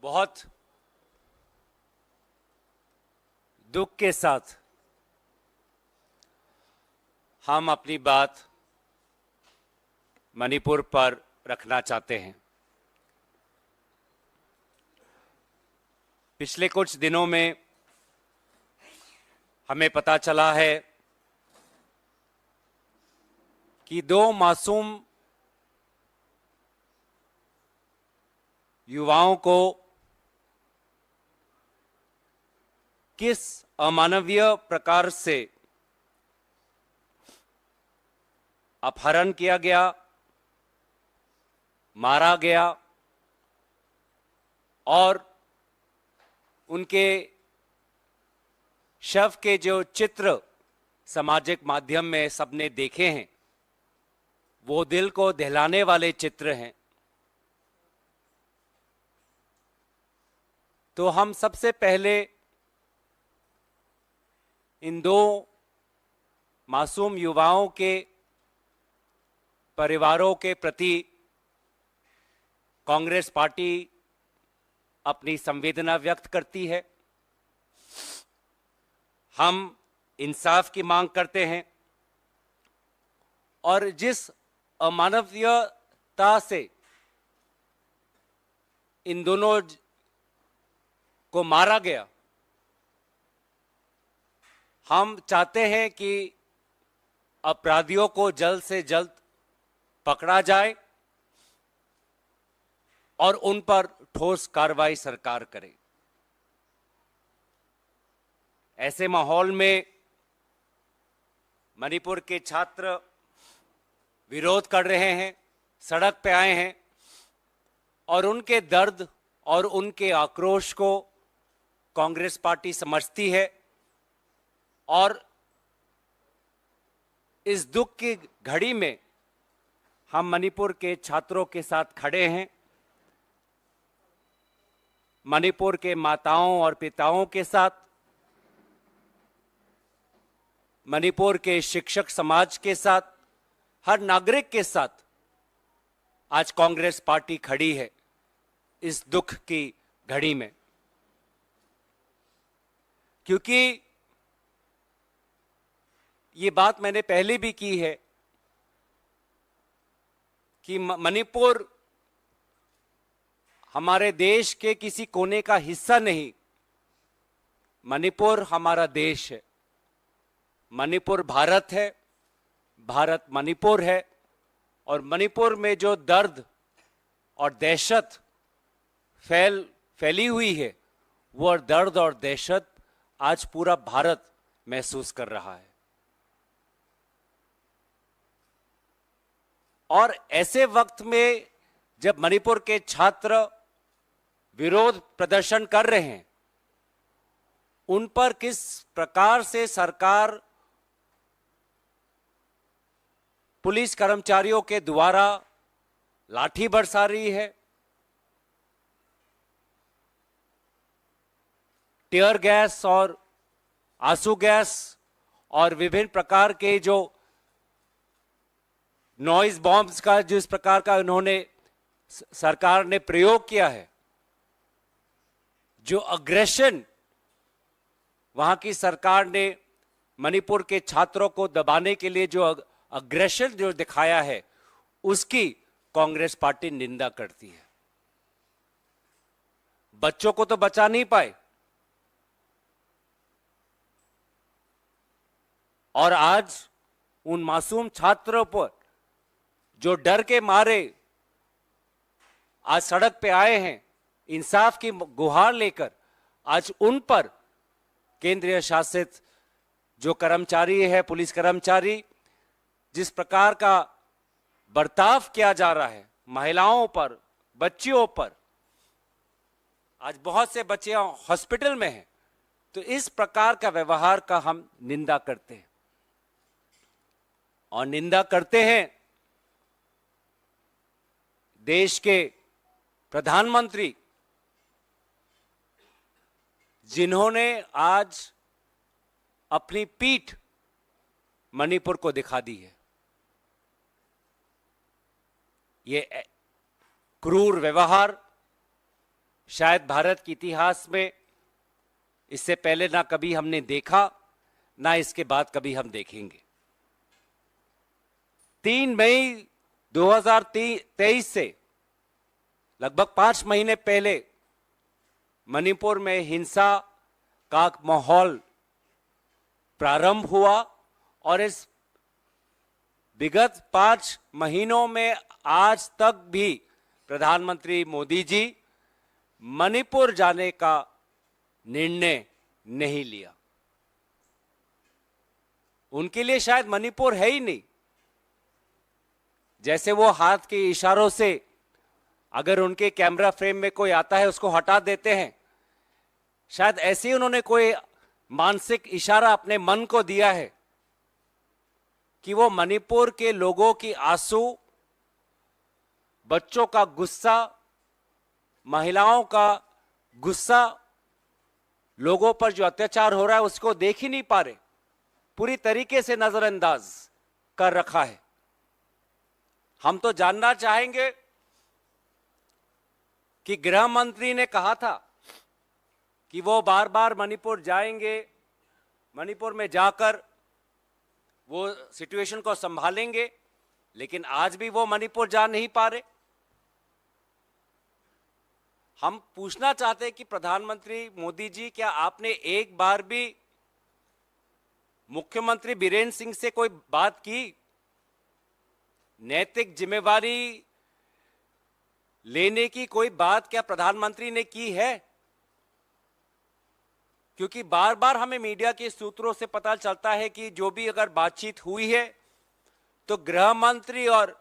बहुत दुख के साथ हम अपनी बात मणिपुर पर रखना चाहते हैं। पिछले कुछ दिनों में हमें पता चला है कि दो मासूम युवाओं को किस अमानवीय प्रकार से अपहरण किया गया, मारा गया और उनके शव के जो चित्र सामाजिक माध्यम में सबने देखे हैं, वो दिल को दहलाने वाले चित्र हैं। तो हम सबसे पहले इन दो मासूम युवाओं के परिवारों के प्रति कांग्रेस पार्टी अपनी संवेदना व्यक्त करती है। हम इंसाफ की मांग करते हैं और जिस अमानवीयता से इन दोनों को मारा गया, हम चाहते हैं कि अपराधियों को जल्द से जल्द पकड़ा जाए और उन पर ठोस कार्रवाई सरकार करे। ऐसे माहौल में मणिपुर के छात्र विरोध कर रहे हैं, सड़क पे आए हैं और उनके दर्द और उनके आक्रोश को कांग्रेस पार्टी समझती है और इस दुख की घड़ी में हम मणिपुर के छात्रों के साथ खड़े हैं। मणिपुर के माताओं और पिताओं के साथ, मणिपुर के शिक्षक समाज के साथ, हर नागरिक के साथ आज कांग्रेस पार्टी खड़ी है इस दुख की घड़ी में। क्योंकि ये बात मैंने पहले भी की है कि मणिपुर हमारे देश के किसी कोने का हिस्सा नहीं, मणिपुर हमारा देश है। मणिपुर भारत है, भारत मणिपुर है और मणिपुर में जो दर्द और दहशत फैली हुई है, वो दर्द और दहशत आज पूरा भारत महसूस कर रहा है। और ऐसे वक्त में जब मणिपुर के छात्र विरोध प्रदर्शन कर रहे हैं, उन पर किस प्रकार से सरकार पुलिस कर्मचारियों के द्वारा लाठी बरसा रही है, टीयर गैस और आंसू गैस और विभिन्न प्रकार के जो नॉइज बॉम्ब्स का जिस प्रकार का उन्होंने सरकार ने प्रयोग किया है, जो अग्रेशन वहां की सरकार ने मणिपुर के छात्रों को दबाने के लिए जो अग्रेशन जो दिखाया है, उसकी कांग्रेस पार्टी निंदा करती है। बच्चों को तो बचा नहीं पाए और आज उन मासूम छात्रों पर जो डर के मारे आज सड़क पे आए हैं, इंसाफ की गुहार लेकर, आज उन पर केंद्रीय शासित जो कर्मचारी है, पुलिस कर्मचारी, जिस प्रकार का बर्ताव किया जा रहा है महिलाओं पर, बच्चियों पर, आज बहुत से बच्चे हॉस्पिटल में हैं, तो इस प्रकार का व्यवहार का हम निंदा करते हैं। और निंदा करते हैं देश के प्रधानमंत्री, जिन्होंने आज अपनी पीठ मणिपुर को दिखा दी है। ये क्रूर व्यवहार शायद भारत के इतिहास में इससे पहले ना कभी हमने देखा, ना इसके बाद कभी हम देखेंगे। 3 मई 2023 से लगभग 5 महीने पहले मणिपुर में हिंसा का माहौल प्रारंभ हुआ और इस विगत 5 महीनों में आज तक भी प्रधानमंत्री मोदी जी मणिपुर जाने का निर्णय नहीं लिया। उनके लिए शायद मणिपुर है ही नहीं। जैसे वो हाथ के इशारों से अगर उनके कैमरा फ्रेम में कोई आता है उसको हटा देते हैं, शायद ऐसे ही उन्होंने कोई मानसिक इशारा अपने मन को दिया है कि वो मणिपुर के लोगों की आंसू, बच्चों का गुस्सा, महिलाओं का गुस्सा, लोगों पर जो अत्याचार हो रहा है उसको देख ही नहीं पा रहे, पूरी तरीके से नजरअंदाज कर रखा है। हम तो जानना चाहेंगे कि गृह मंत्री ने कहा था कि वो बार बार मणिपुर जाएंगे, मणिपुर में जाकर वो सिचुएशन को संभालेंगे, लेकिन आज भी वो मणिपुर जा नहीं पा रहे। हम पूछना चाहते हैं कि प्रधानमंत्री मोदी जी, क्या आपने एक बार भी मुख्यमंत्री बीरेंद्र सिंह से कोई बात की? नैतिक जिम्मेवारी लेने की कोई बात क्या प्रधानमंत्री ने की है? क्योंकि बार बार हमें मीडिया के सूत्रों से पता चलता है कि जो भी अगर बातचीत हुई है तो गृह मंत्री और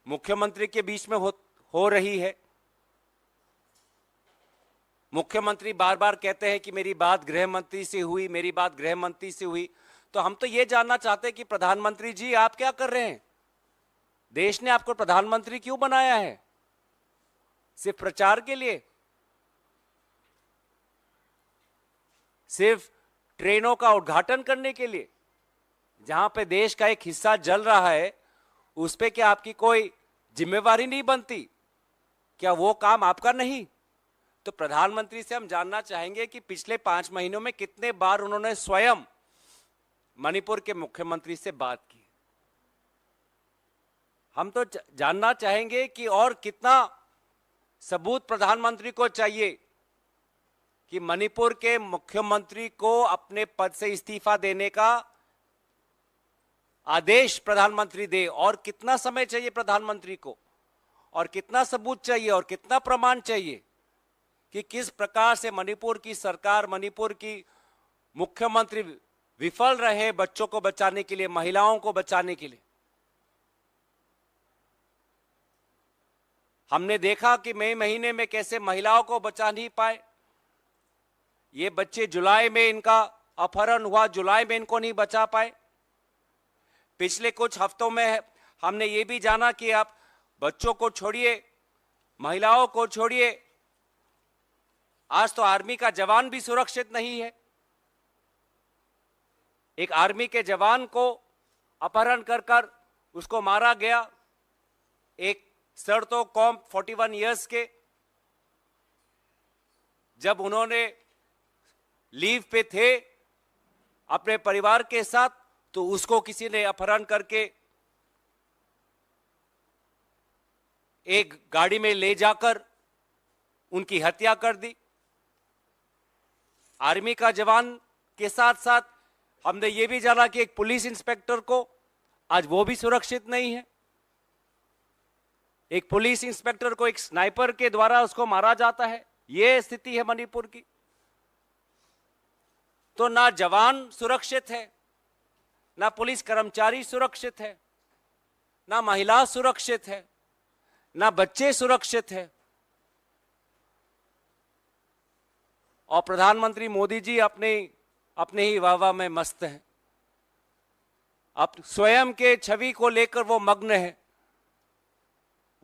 मुख्यमंत्री के बीच में हो रही है। मुख्यमंत्री बार बार कहते हैं कि मेरी बात गृह मंत्री से हुई, मेरी बात गृह मंत्री से हुई। तो हम तो ये जानना चाहते हैं कि प्रधानमंत्री जी आप क्या कर रहे हैं? देश ने आपको प्रधानमंत्री क्यों बनाया है? सिर्फ प्रचार के लिए? सिर्फ ट्रेनों का उद्घाटन करने के लिए? जहां पे देश का एक हिस्सा जल रहा है उस पे क्या आपकी कोई जिम्मेवारी नहीं बनती? क्या वो काम आपका नहीं? तो प्रधानमंत्री से हम जानना चाहेंगे कि पिछले 5 महीनों में कितने बार उन्होंने स्वयं मणिपुर के मुख्यमंत्री से बात की। हम तो जानना चाहेंगे कि और कितना सबूत प्रधानमंत्री को चाहिए कि मणिपुर के मुख्यमंत्री को अपने पद से इस्तीफा देने का आदेश प्रधानमंत्री दे। और कितना समय चाहिए प्रधानमंत्री को, और कितना सबूत चाहिए, और कितना प्रमाण चाहिए कि किस प्रकार से मणिपुर की सरकार, मणिपुर की मुख्यमंत्री विफल रहे बच्चों को बचाने के लिए, महिलाओं को बचाने के लिए। हमने देखा कि मई महीने में कैसे महिलाओं को बचा नहीं पाए। ये बच्चे जुलाई में इनका अपहरण हुआ, जुलाई में इनको नहीं बचा पाए। पिछले कुछ हफ्तों में हमने ये भी जाना कि आप बच्चों को छोड़िए, महिलाओं को छोड़िए, आज तो आर्मी का जवान भी सुरक्षित नहीं है। एक आर्मी के जवान को अपहरण कर उसको मारा गया। एक सर तो कॉम 41 इयर्स के, जब उन्होंने लीव पे थे अपने परिवार के साथ, तो उसको किसी ने अपहरण करके एक गाड़ी में ले जाकर उनकी हत्या कर दी। आर्मी का जवान के साथ साथ हमने ये भी जाना कि एक पुलिस इंस्पेक्टर को आज वो भी सुरक्षित नहीं है। एक पुलिस इंस्पेक्टर को एक स्नाइपर के द्वारा उसको मारा जाता है। ये स्थिति है मणिपुर की। तो ना जवान सुरक्षित है, ना पुलिस कर्मचारी सुरक्षित है, ना महिला सुरक्षित है, ना बच्चे सुरक्षित है। और प्रधानमंत्री मोदी जी अपने ही वाह में मस्त हैं। अब स्वयं के छवि को लेकर वो मग्न है।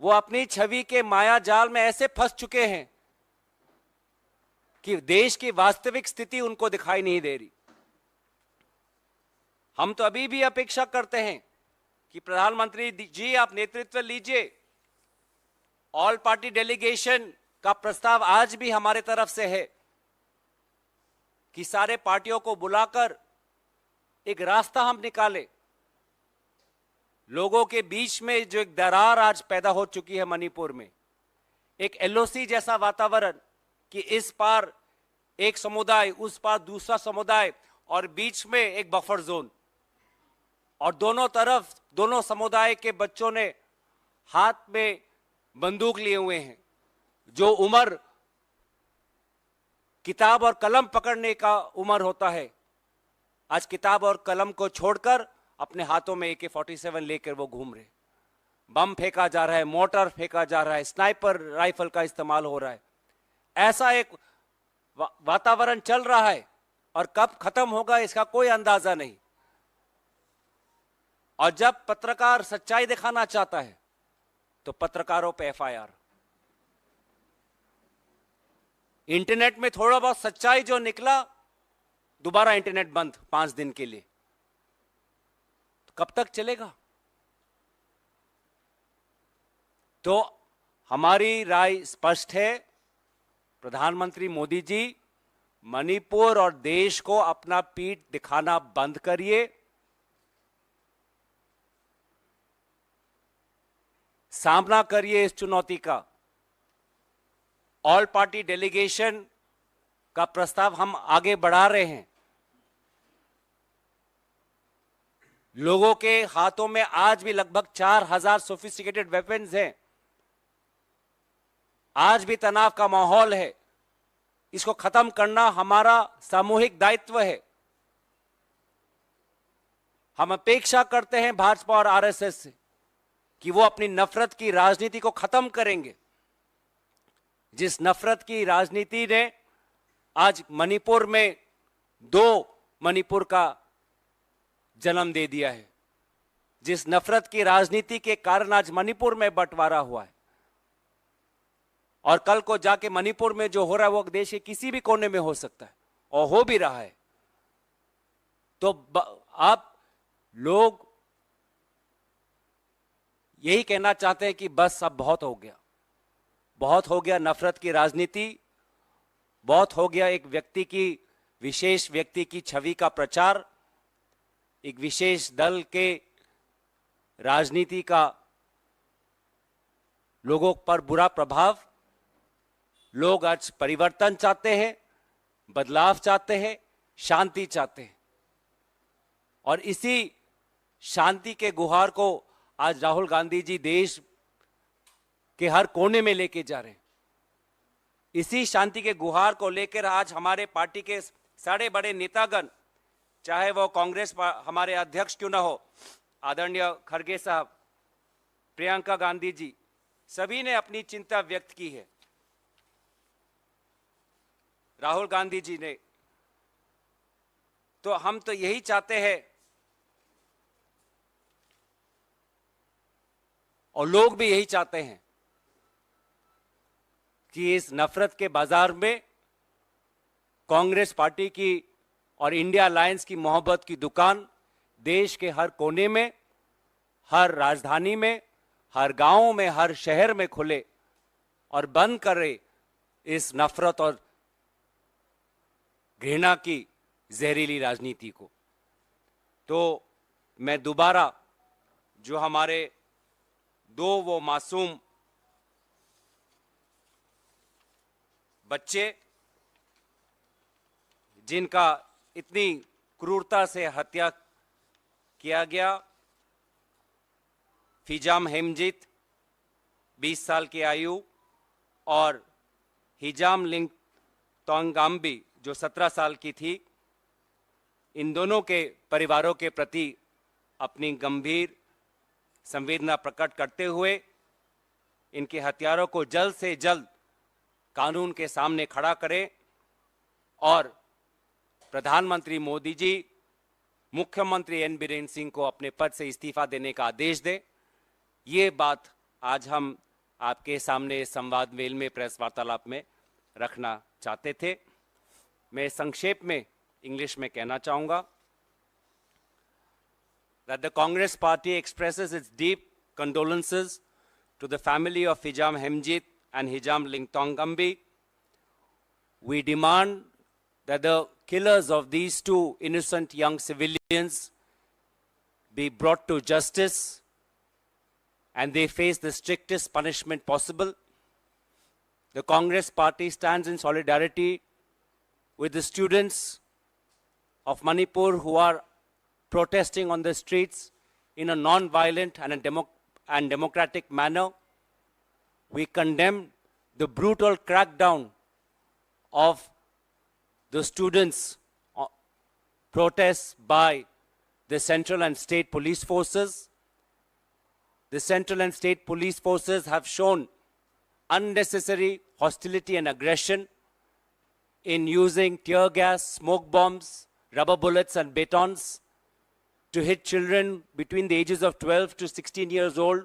वो अपनी छवि के माया जाल में ऐसे फंस चुके हैं कि देश की वास्तविक स्थिति उनको दिखाई नहीं दे रही। हम तो अभी भी अपेक्षा करते हैं कि प्रधानमंत्री जी आप नेतृत्व लीजिए, ऑल पार्टी डेलीगेशन का प्रस्ताव आज भी हमारे तरफ से है कि सारे पार्टियों को बुलाकर एक रास्ता हम निकाले। लोगों के बीच में जो एक दरार आज पैदा हो चुकी है मणिपुर में, एक एलओसी जैसा वातावरण कि इस पार एक समुदाय, उस पार दूसरा समुदाय और बीच में एक बफर जोन, और दोनों तरफ दोनों समुदाय के बच्चों ने हाथ में बंदूक लिए हुए हैं। जो उम्र किताब और कलम पकड़ने का उम्र होता है, आज किताब और कलम को छोड़कर अपने हाथों में AK-47 लेकर वो घूम रहे। बम फेंका जा रहा है, मोर्टार फेंका जा रहा है, स्नाइपर राइफल का इस्तेमाल हो रहा है। ऐसा एक वातावरण चल रहा है और कब खत्म होगा इसका कोई अंदाजा नहीं। और जब पत्रकार सच्चाई दिखाना चाहता है तो पत्रकारों पे FIR। इंटरनेट में थोड़ा बहुत सच्चाई जो निकला, दोबारा इंटरनेट बंद 5 दिन के लिए। तो कब तक चलेगा? तो हमारी राय स्पष्ट है, प्रधानमंत्री मोदी जी, मणिपुर और देश को अपना पीठ दिखाना बंद करिए। सामना करिए इस चुनौती का। ऑल पार्टी डेलीगेशन का प्रस्ताव हम आगे बढ़ा रहे हैं। लोगों के हाथों में आज भी लगभग 4000 सोफिस्टिकेटेड वेपन्स हैं। आज भी तनाव का माहौल है। इसको खत्म करना हमारा सामूहिक दायित्व है। हम अपेक्षा करते हैं भाजपा और RSS से कि वो अपनी नफरत की राजनीति को खत्म करेंगे। जिस नफरत की राजनीति ने आज मणिपुर में 2 मणिपुर का जन्म दे दिया है, जिस नफरत की राजनीति के कारण आज मणिपुर में बंटवारा हुआ है, और कल को जाके मणिपुर में जो हो रहा है वो देश के किसी भी कोने में हो सकता है और हो भी रहा है। तो आप लोग यही कहना चाहते हैं कि बस अब बहुत हो गया, बहुत हो गया नफरत की राजनीति, बहुत हो गया एक व्यक्ति की, विशेष व्यक्ति की छवि का प्रचार, एक विशेष दल के राजनीति का लोगों पर बुरा प्रभाव। लोग आज परिवर्तन चाहते हैं, बदलाव चाहते हैं, शांति चाहते हैं, और इसी शांति के गुहार को आज राहुल गांधी जी देश के हर कोने में लेके जा रहे हैं। इसी शांति के गुहार को लेकर आज हमारे पार्टी के सारे बड़े नेतागण, चाहे वो कांग्रेस हमारे अध्यक्ष क्यों ना हो, आदरणीय खड़गे साहब, प्रियंका गांधी जी, सभी ने अपनी चिंता व्यक्त की है। राहुल गांधी जी ने, तो हम तो यही चाहते हैं और लोग भी यही चाहते हैं कि इस नफरत के बाजार में कांग्रेस पार्टी की और इंडिया अलायंस की मोहब्बत की दुकान देश के हर कोने में, हर राजधानी में, हर गांव में, हर शहर में खुले और बंद करे इस नफरत और घृणा की जहरीली राजनीति को। तो मैं दोबारा जो हमारे 2 वो मासूम बच्चे जिनका इतनी क्रूरता से हत्या किया गया, फिजाम हेमजित 20 साल की आयु और हिजाम लिंग तोंगाम्बी जो 17 साल की थी, इन दोनों के परिवारों के प्रति अपनी गंभीर संवेदना प्रकट करते हुए इनके हत्यारों को जल्द से जल्द कानून के सामने खड़ा करें और प्रधानमंत्री मोदी जी मुख्यमंत्री एन बीरेन सिंह को अपने पद से इस्तीफा देने का आदेश दें। ये बात आज हम आपके सामने संवाद मेल में, प्रेस वार्तालाप में रखना चाहते थे। मैं संक्षेप में इंग्लिश में कहना चाहूंगा that the Congress party expresses its deep condolences to the family of Fijam Hemjit and Hijam Lingtongambi. We demand that the killers of these two innocent young civilians be brought to justice and they face the strictest punishment possible. The Congress party stands in solidarity with the students of Manipur who are protesting on the streets in a non-violent and democratic manner. We condemn the brutal crackdown of the students' protests by the central and state police forces. The central and state police forces have shown unnecessary hostility and aggression in using tear gas, smoke bombs, rubber bullets and batons to hit children between the ages of 12 to 16 years old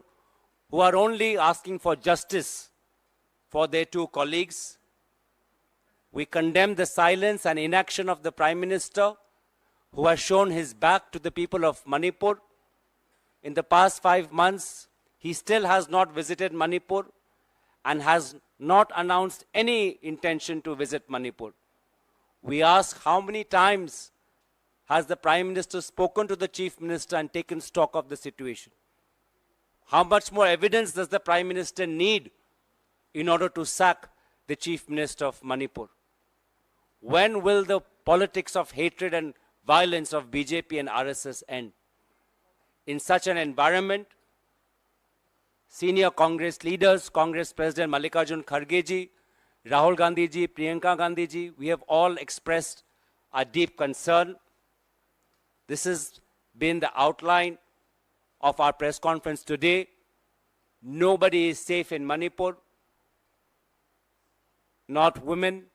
who are only asking for justice for their two colleagues. We condemn the silence and inaction of the Prime Minister who has shown his back to the people of Manipur. In the past 5 months, he still has not visited Manipur and has not announced any intention to visit Manipur. We ask, how many times has the Prime Minister spoken to the Chief Minister and taken stock of the situation? How much more evidence does the Prime Minister need in order to sack the Chief Minister of Manipur? When will the politics of hatred and violence of BJP and RSS end? In such an environment, senior Congress leaders, Congress President Mallikarjun Kharge ji, Rahul Gandhi ji, Priyanka Gandhi ji, we have all expressed our deep concern. This has been the outline of our press conference today. Nobody is safe in Manipur. Not women,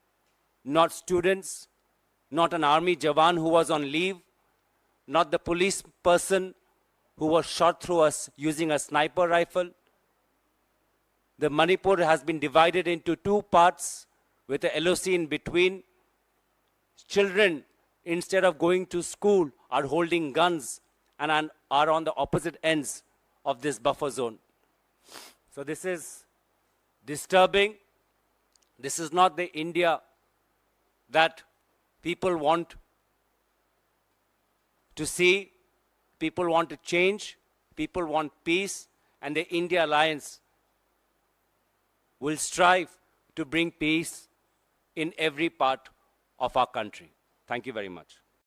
not students, not an army jawan who was on leave, not the police person who was shot through us using a sniper rifle. The Manipur has been divided into two parts with a LOC in between. Children, instead of going to school, are holding guns and are on the opposite ends of this buffer zone. So this is disturbing. This is not the India that people want to see. People want to change. People want peace. And the India Alliance will strive to bring peace in every part of our country. Thank you very much.